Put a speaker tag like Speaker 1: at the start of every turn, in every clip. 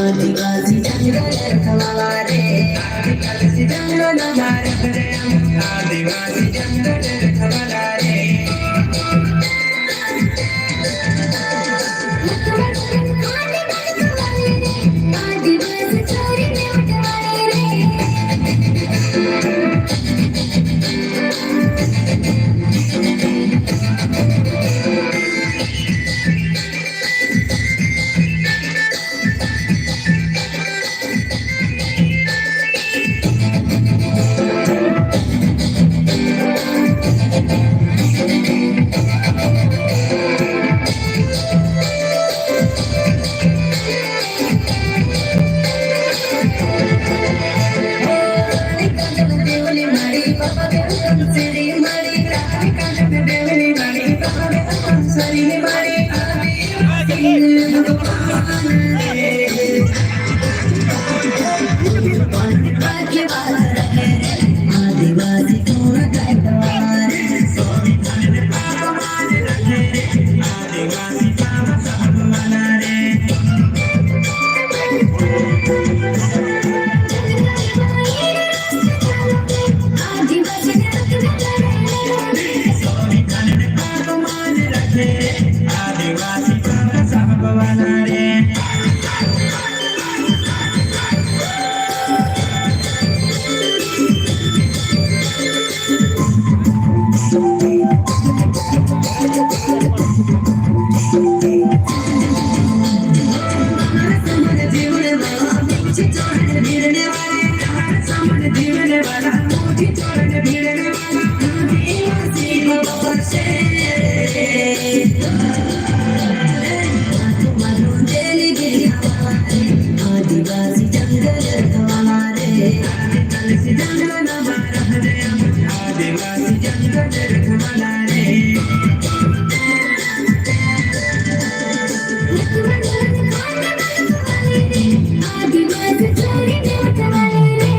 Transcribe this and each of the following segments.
Speaker 1: आदिवासी जंगल हमारे आदिवासी जंगल हमारे आदिवासी जंगल हमारे आदिवासी छोरी में उठवाले रे आदिवासी जंगल हमारे आदिवासी जंगल हमारे आदिवासी जंगल हमारे आदिवासी छोरी में उठवाले रे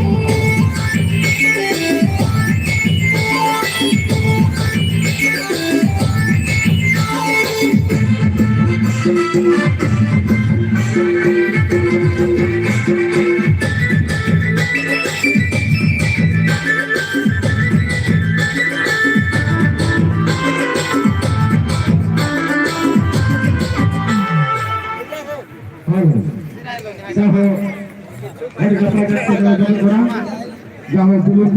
Speaker 2: Jaho, hari dapat kita jalan orang, jaho dulu.